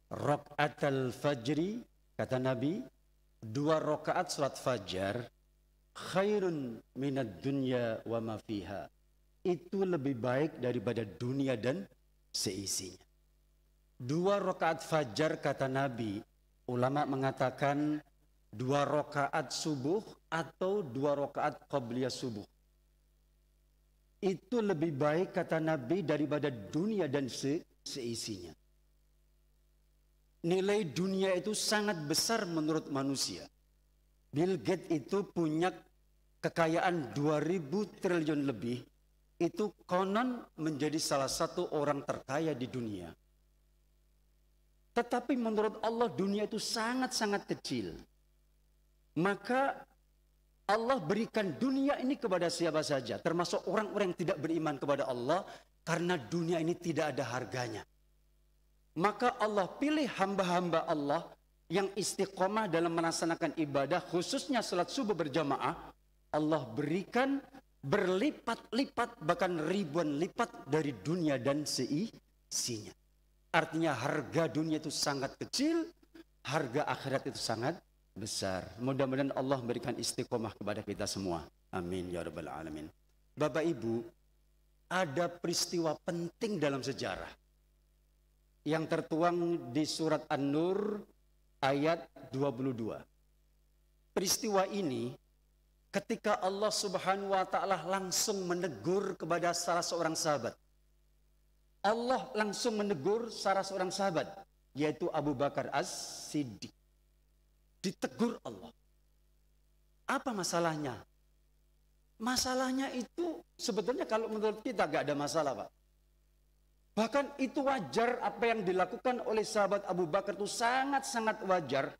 Rakaatul fajri, kata Nabi, 2 rakaat salat fajar khairun minad dunya wa ma fiha. Itu lebih baik daripada dunia dan seisinya. 2 rakaat fajar, kata Nabi, ulama mengatakan 2 rakaat subuh atau 2 rakaat qabliyah subuh. Itu lebih baik, kata Nabi, daripada dunia dan seisinya. Nilai dunia itu sangat besar menurut manusia. Bill Gates itu punya kekayaan 2000 triliun lebih. Itu konon menjadi salah satu orang terkaya di dunia. Tetapi menurut Allah dunia itu sangat-sangat kecil. Maka Allah berikan dunia ini kepada siapa saja, termasuk orang-orang yang tidak beriman kepada Allah, karena dunia ini tidak ada harganya. Maka Allah pilih hamba-hamba Allah yang istiqomah dalam melaksanakan ibadah, khususnya salat subuh berjamaah. Allah berikan berlipat-lipat, bahkan ribuan lipat dari dunia dan seisinya. Artinya harga dunia itu sangat kecil, harga akhirat itu sangat besar. Mudah-mudahan Allah memberikan istiqomah kepada kita semua. Amin ya rabbal alamin. Bapak Ibu, ada peristiwa penting dalam sejarah yang tertuang di surat An-Nur ayat 22. Peristiwa ini ketika Allah Subhanahu wa taala langsung menegur kepada salah seorang sahabat. Allah langsung menegur salah seorang sahabat, yaitu Abu Bakar As-Siddiq. Ditegur Allah. Apa masalahnya? Masalahnya itu sebetulnya kalau menurut kita gak ada masalah, Pak. Bahkan itu wajar, apa yang dilakukan oleh sahabat Abu Bakar itu sangat-sangat wajar.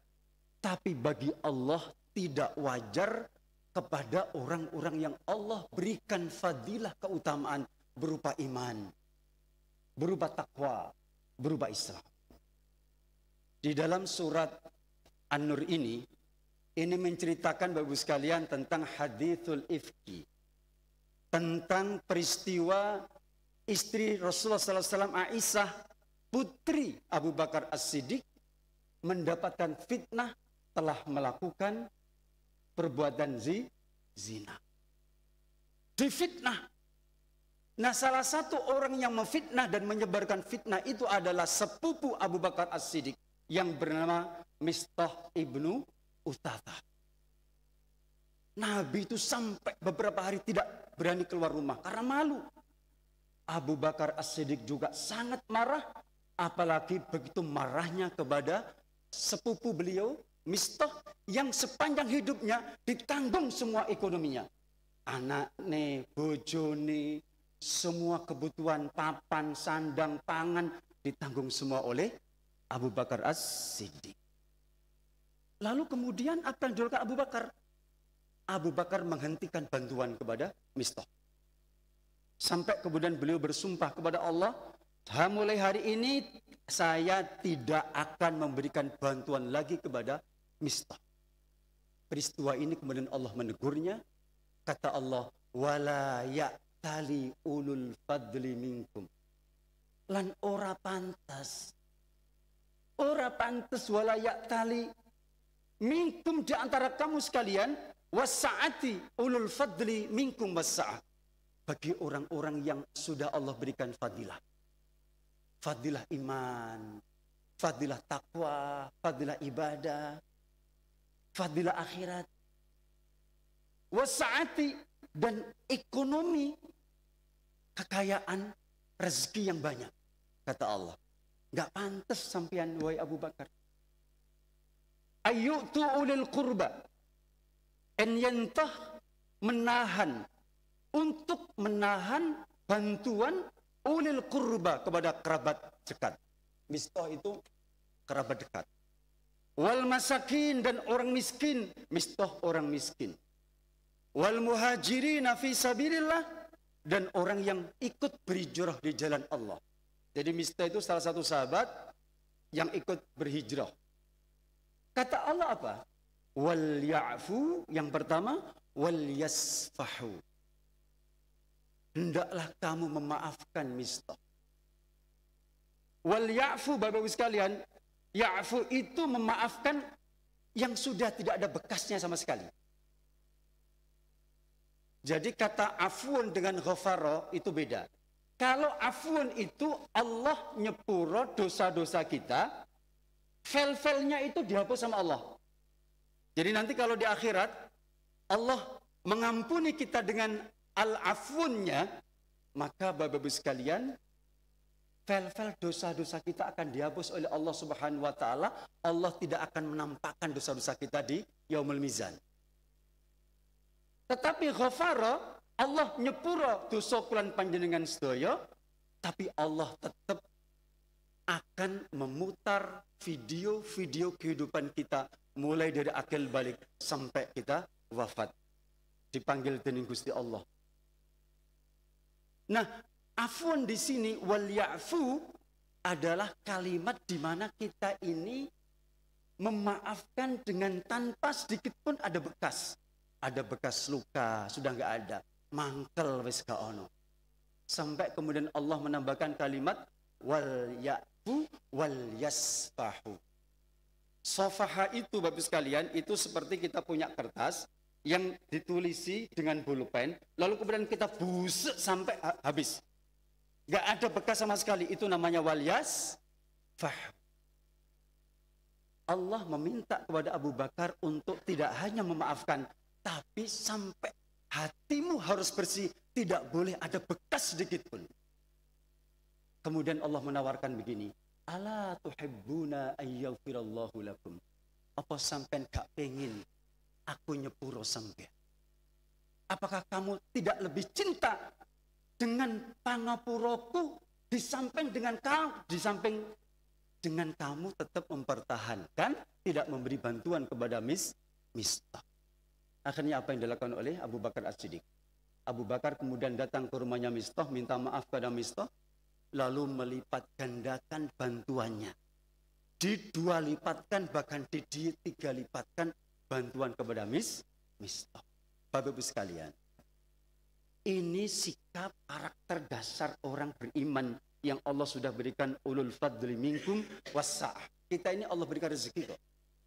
Tapi bagi Allah tidak wajar kepada orang-orang yang Allah berikan fadilah keutamaan berupa iman, berupa takwa, berupa Islam. Di dalam surat An-Nur ini menceritakan Bapak Ibu sekalian tentang hadithul ifki, tentang peristiwa istri Rasulullah SAW, Aisyah, putri Abu Bakar As-Siddiq, mendapatkan fitnah telah melakukan perbuatan zina. Difitnah. Nah, salah satu orang yang memfitnah dan menyebarkan fitnah itu adalah sepupu Abu Bakar As-Siddiq yang bernama Mistah ibnu Uthathah. Nabi itu sampai beberapa hari tidak berani keluar rumah karena malu. Abu Bakar As-Siddiq juga sangat marah, apalagi begitu marahnya kepada sepupu beliau, Mistah, yang sepanjang hidupnya ditanggung semua ekonominya. Anaknya, bojone, semua kebutuhan papan, sandang, pangan ditanggung semua oleh Abu Bakar As-Siddiq. Lalu kemudian apa yang dilakukan Abu Bakar? Abu Bakar menghentikan bantuan kepada Mistah. Sampai kemudian beliau bersumpah kepada Allah, mulai hari ini saya tidak akan memberikan bantuan lagi kepada Mistah. Peristiwa ini kemudian Allah menegurnya. Kata Allah, wala ya'tali ulul fadli minkum. Lan ora pantas wala ya'tali minkum, di antara kamu sekalian, wasa'ati ulul fadli minkum wasa'ah. Bagi orang-orang yang sudah Allah berikan fadilah. Fadilah iman, fadilah takwa, fadilah ibadah, fadilah akhirat. Wasa'ati, dan ekonomi, kekayaan, rezeki yang banyak. Kata Allah, gak pantas sampean wahai Abu Bakar. Ayyutu ulil qurba, en yantah, menahan, untuk menahan bantuan ulil qurba kepada kerabat dekat. Mistah itu kerabat dekat. Wal masakin, dan orang miskin. Mistah orang miskin. Wal muhajirin fi sabilillah, dan orang yang ikut berhijrah di jalan Allah. Jadi Mistah itu salah satu sahabat yang ikut berhijrah. Kata Allah apa? Wal ya'fu, yang pertama, wal yasfahu. Hendaklah kamu memaafkan Mistah. Wal ya'fu, Bapak Ibu sekalian, Ya'fu itu memaafkan yang sudah tidak ada bekasnya sama sekali. Jadi kata afun dengan ghafara itu beda. Kalau afun itu Allah nyepuro dosa-dosa kita, file-filenya itu dihapus sama Allah. Jadi nanti kalau di akhirat Allah mengampuni kita dengan al-afunnya, maka Bapak-Ibu sekalian, file-file dosa-dosa kita akan dihapus oleh Allah Subhanahu wa taala. Allah tidak akan menampakkan dosa-dosa kita di Yaumul Mizan. Tetapi ghafara, Allah nyepuro dosa kulan panjenengan sedaya, tapi Allah tetap akan memutar video-video kehidupan kita mulai dari akil balik sampai kita wafat. Dipanggil dening Gusti Allah. Nah, afwan di sini wal ya'fu adalah kalimat di mana kita ini memaafkan dengan tanpa sedikit pun ada bekas. Ada bekas luka, sudah enggak ada. Mangkel wis gak ono. Sampai kemudian Allah menambahkan kalimat wal ya'fu wal yasfahu. Safaha itu Bapak sekalian, itu seperti kita punya kertas yang ditulisi dengan pulpen, lalu kemudian kita busuk sampai habis. Gak ada bekas sama sekali, itu namanya wal yasfahu. Allah meminta kepada Abu Bakar untuk tidak hanya memaafkan, tapi sampai hatimu harus bersih, tidak boleh ada bekas sedikit pun. Kemudian Allah menawarkan begini, ala tuhibbuna ayyafirallahu lakum. Apa sampean gak pengen aku nyepuro sampean? Apakah kamu tidak lebih cinta dengan pangapuroku di samping dengan kamu tetap mempertahankan, tidak memberi bantuan kepada Mistah. Akhirnya apa yang dilakukan oleh Abu Bakar As-Siddiq? Abu Bakar kemudian datang ke rumahnya Mistah, minta maaf kepada Mistah, lalu melipat gandakan bantuannya. Didua lipatkan, bahkan tiga lipatkan bantuan kepada Mistah. Bapak-Ibu sekalian, ini sikap karakter dasar orang beriman yang Allah sudah berikan ulul fadli minkum wassa'ah. Kita ini Allah berikan rezeki kok.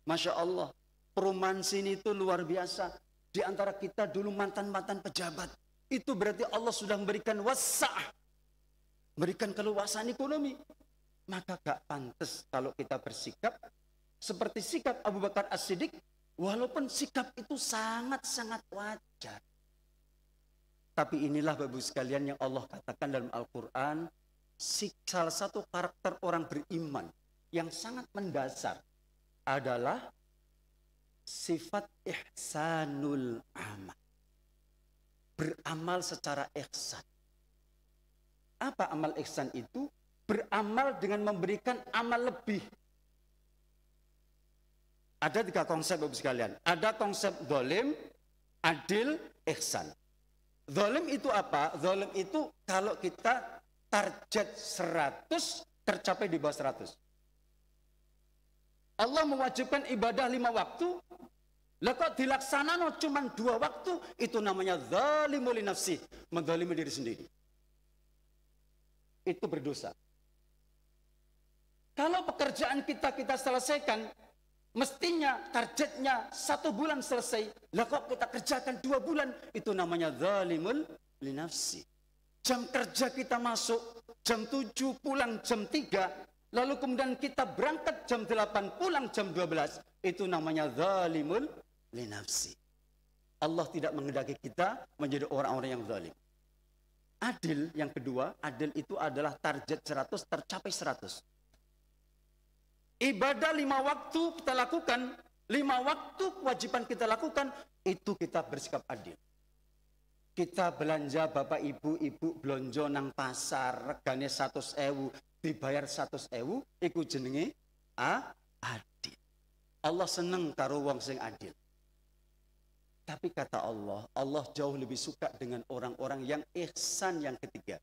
Masya Allah, perumahan sini itu luar biasa. Di antara kita dulu mantan-mantan pejabat. Itu berarti Allah sudah memberikan wassa'ah. Berikan keluasan ekonomi. Maka gak pantas kalau kita bersikap seperti sikap Abu Bakar As-Siddiq, walaupun sikap itu sangat-sangat wajar. Tapi inilah Bapak-Ibu sekalian yang Allah katakan dalam Al-Quran, salah satu karakter orang beriman yang sangat mendasar adalah sifat ihsanul amal. Beramal secara ihsan. Apa amal ihsan itu? Beramal dengan memberikan amal lebih. Ada 3 konsep Bapak sekalian. Ada konsep zalim, adil, ihsan. Zalim itu apa? Zalim itu kalau kita target 100 tercapai di bawah 100. Allah mewajibkan ibadah 5 waktu, lah kok dilaksanakan cuma 2 waktu, itu namanya zalimul li nafsi, menzalimi diri sendiri. Itu berdosa. Kalau pekerjaan kita selesaikan, mestinya targetnya 1 bulan selesai, lah kok kita kerjakan 2 bulan, itu namanya zalimul li nafsi. Jam kerja kita masuk jam 7, pulang jam 3, lalu kemudian kita berangkat jam 8, pulang jam 12. Itu namanya zalimul li nafsi. Allah tidak menghendaki kita menjadi orang-orang yang zalim. Adil yang kedua, adil itu adalah target 100 tercapai 100. Ibadah 5 waktu kita lakukan, 5 waktu kewajiban kita lakukan, itu kita bersikap adil. Kita belanja Bapak Ibu belanja nang pasar, regane 100.000, dibayar 100.000, iku jenenge adil. Allah seneng karo wong sing adil. Tapi kata Allah, Allah jauh lebih suka dengan orang-orang yang ihsan yang ketiga.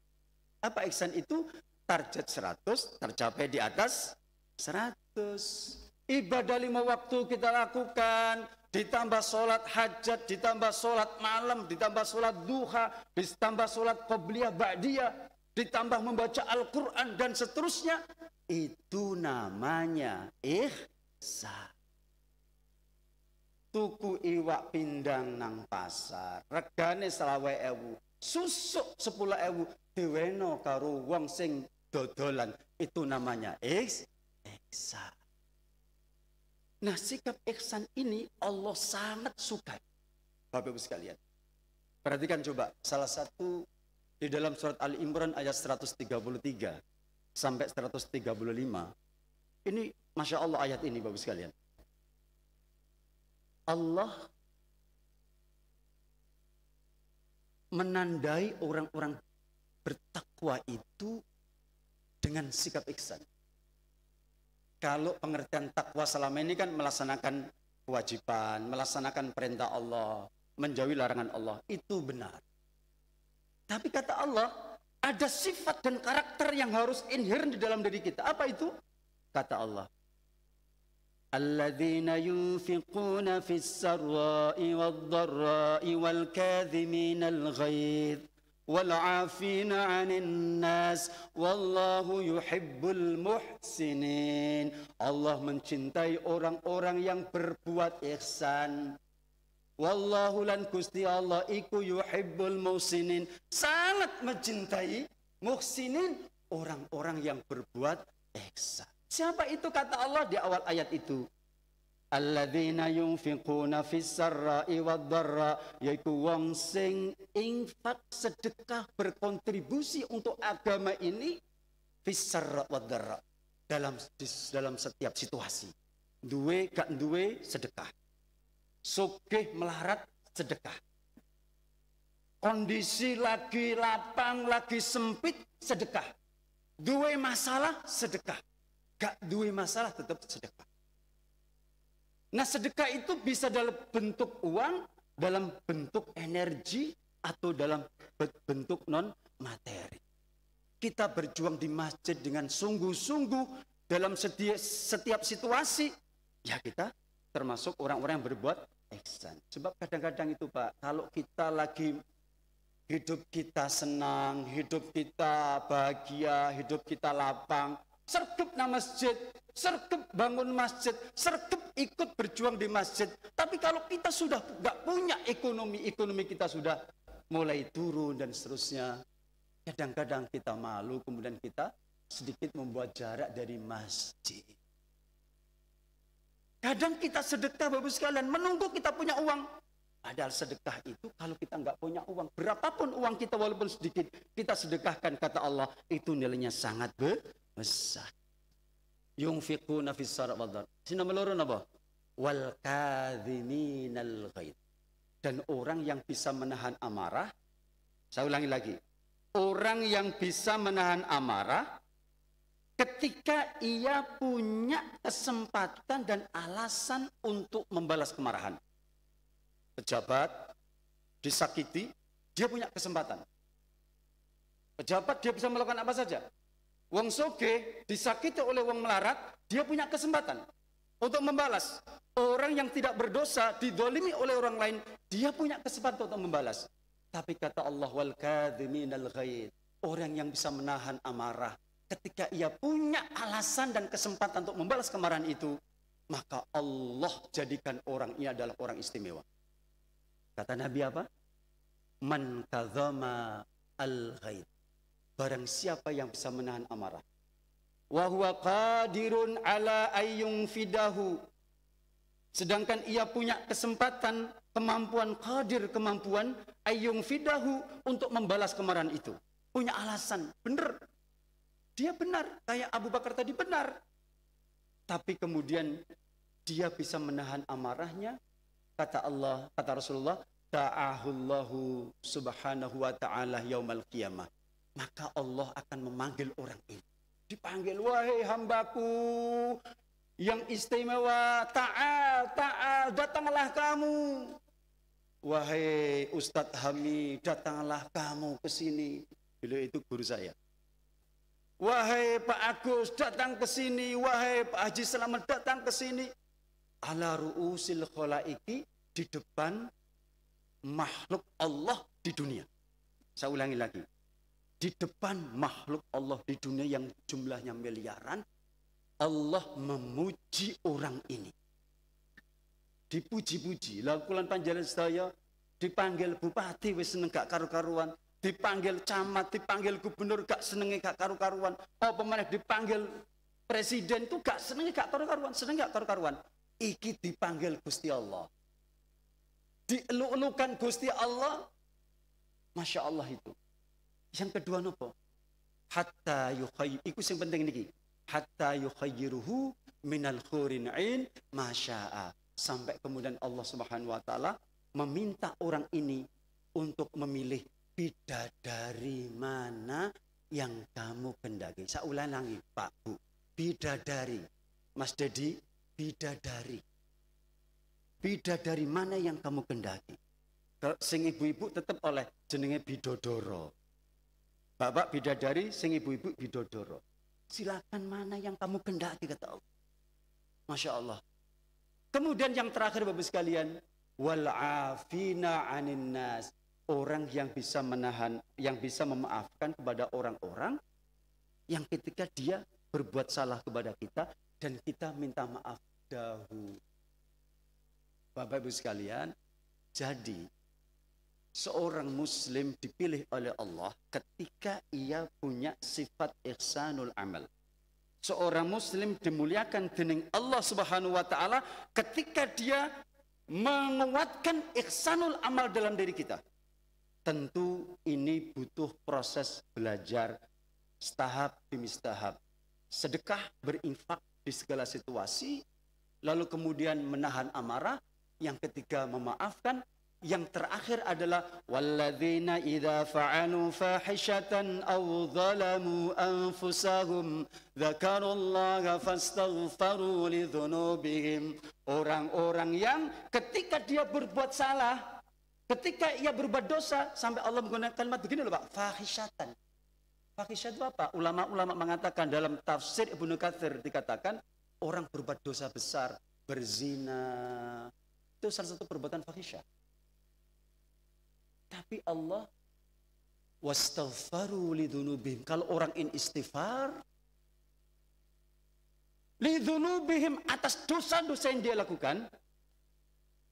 Apa ihsan itu? Target 100 tercapai di atas 100. Ibadah 5 waktu kita lakukan, ditambah sholat hajat, ditambah sholat malam, ditambah sholat duha, ditambah sholat qobliyah ba'diyah, ditambah membaca Al-Quran dan seterusnya. Itu namanya ihsan. Tuku iwak pindang nang pasar, regane 20.000, susuk 10.000 diweno karo wong sing dodolan. Itu namanya ihsan. Nah, sikap ihsan ini Allah sangat suka. Bapak Ibu sekalian, perhatikan coba salah satu di dalam surat Ali Imran ayat 133 sampai 135. Ini Masya Allah ayat ini Bapak Ibu sekalian. Allah menandai orang-orang bertakwa itu dengan sikap ihsan. Kalau pengertian takwa selama ini kan melaksanakan kewajiban, melaksanakan perintah Allah, menjauhi larangan Allah, itu benar. Tapi kata Allah, ada sifat dan karakter yang harus inherent di dalam diri kita. Apa itu? Kata Allah, alladzina yunfiquna fis sarra'i wad-dharra'i wal kadhiminal ghaidh wal 'afina 'anil nas wallahu yuhibbul muhsinin. Allah mencintai orang-orang yang berbuat ihsan. Wallahu lan Gusti Allah iku yuhibbul muhsinin, sangat mencintai muhsinin, orang-orang yang berbuat ihsan. Siapa itu kata Allah di awal ayat itu? Alladzina yunfiquna fis sarra'i wad-dharra, yaitu wong sing infak, sedekah, berkontribusi untuk agama ini fis sarra' wad-dharra, dalam setiap situasi. Duwe gak duwe sedekah. Sugih melarat sedekah. Kondisi lagi lapang, lagi sempit sedekah. Duwe masalah sedekah. Gak duwe masalah tetap sedekah. Nah, sedekah itu bisa dalam bentuk uang, dalam bentuk energi, atau dalam bentuk non materi. Kita berjuang di masjid dengan sungguh-sungguh dalam setiap situasi, ya kita termasuk orang-orang yang berbuat ihsan. Sebab kadang-kadang itu Pak, kalau kita lagi hidup kita senang, hidup kita bahagia, hidup kita lapang, sergap nama masjid, sergap bangun masjid, sergap ikut berjuang di masjid. Tapi kalau kita sudah gak punya ekonomi kita sudah mulai turun dan seterusnya, kadang-kadang kita malu, kemudian kita sedikit membuat jarak dari masjid. Kadang kita sedekah Bapak sekalian, menunggu kita punya uang. Padahal sedekah itu kalau kita nggak punya uang, berapapun uang kita walaupun sedikit, kita sedekahkan, kata Allah, itu nilainya sangat besar. Yunfiquna fis sarra'i wad-dharra. Sini nomor loro napa? Wal kadhiminal ghaidh. Dan orang yang bisa menahan amarah, saya ulangi lagi. Orang yang bisa menahan amarah ketika ia punya kesempatan dan alasan untuk membalas kemarahan. Pejabat disakiti, dia punya kesempatan. Pejabat dia bisa melakukan apa saja. Wong soge disakiti oleh wong melarat, dia punya kesempatan untuk membalas. Orang yang tidak berdosa didolimi oleh orang lain, dia punya kesempatan untuk membalas. Tapi kata Allah, wal kadhiminal ghaidh, orang yang bisa menahan amarah ketika ia punya alasan dan kesempatan untuk membalas kemarahan itu, maka Allah jadikan orang ini adalah orang istimewa. Kata Nabi apa? Man kadzama al-ghaidh. Barang siapa yang bisa menahan amarah, wa huwa qadirun ala ayyun fidahu, sedangkan ia punya kesempatan, kemampuan, kemampuan ayyun fidahu untuk membalas kemarahan itu. Punya alasan, benar. Dia benar, kayak Abu Bakar tadi benar. Tapi kemudian dia bisa menahan amarahnya. Kata Allah, kata Rasulullah, ta'ahullahu subhanahu wa ta'ala yaumal qiyamah. Maka Allah akan memanggil orang ini. Dipanggil, wahai hambaku yang istimewa, ta'al, datanglah kamu. Wahai Ustadz Hamid, datanglah kamu ke sini. Beliau itu guru saya. Wahai Pak Agus, datang ke sini. Wahai Pak Haji Selamat, datang ke sini. Ala ru'usil khalaiki, di depan makhluk Allah di dunia. Saya ulangi lagi. Di depan makhluk Allah di dunia yang jumlahnya miliaran, Allah memuji orang ini. Dipuji-puji. Lah kulan panjenengan sedaya dipanggil bupati wis seneng gak karu-karuan, dipanggil camat, dipanggil gubernur gak senenge gak karu-karuan. Apa meneh dipanggil presiden tuh gak senenge gak karu-karuan, seneng gak karu-karuan. Iki dipanggil Gusti Allah. Dieluk-elukan Gusti Allah. Masya Allah itu. Yang kedua nopo? Hatta yukhayyi, iku sing penting niki. Hatta yukhayyiruhu minal khurin ain masya'a. Sampai kemudian Allah Subhanahu wa taala meminta orang ini untuk memilih bidadari mana yang kamu kendaki. Saya ulangi Pak Bu, bidadari. Mas Dedi, bidadari. Bidadari mana yang kamu kendaki. Sing ibu-ibu tetap oleh jenenge bidodoro. Bapak bidadari, sing ibu-ibu bidodoro. Silakan mana yang kamu kendaki kata Allah. Masya Allah. Kemudian yang terakhir Bapak sekalian, wal afina 'anin nas, orang yang bisa menahan, yang bisa memaafkan kepada orang-orang yang ketika dia berbuat salah kepada kita dan kita minta maaf dahulu. Bapak Ibu sekalian, jadi seorang muslim dipilih oleh Allah ketika ia punya sifat ihsanul amal. Seorang muslim dimuliakan dening Allah Subhanahu wa taala ketika dia menguatkan ihsanul amal dalam diri kita. Tentu ini butuh proses belajar setahap demi setahap. Sedekah, berinfak di segala situasi, lalu kemudian menahan amarah, yang ketiga memaafkan, yang terakhir adalah walladzina idza fa'alu fahishatan aw zalamu anfusahum dzakarullaha fastaghfaru lidzunubihim. Orang-orang yang ketika dia berbuat salah, ketika ia berbuat dosa, sampai Allah menggunakan kalimat begini loh Pak, fahishatan. Fahisyat itu apa? Ulama-ulama mengatakan dalam tafsir Ibnu Katsir dikatakan orang berbuat dosa besar, berzina, itu salah satu perbuatan fahisyah. Tapi Allah wastaghfaru lidzunubihim. Kalau orang ini istighfar lidzunubihim atas dosa-dosa yang dia lakukan,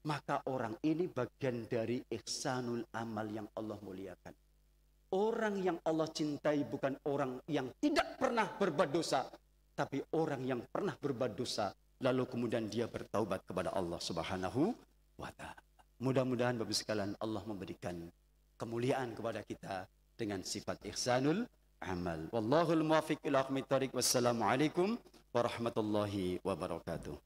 maka orang ini bagian dari ihsanul amal yang Allah muliakan. Orang yang Allah cintai bukan orang yang tidak pernah berbuat dosa, tapi orang yang pernah berbuat dosa lalu kemudian dia bertaubat kepada Allah Subhanahu wa taala. Mudah-mudahan Bapak sekalian Allah memberikan kemuliaan kepada kita dengan sifat ihsanul amal. Wallahul muwaffiq ila aqwamit thoriq. Wassalamualaikum warahmatullahi wabarakatuh.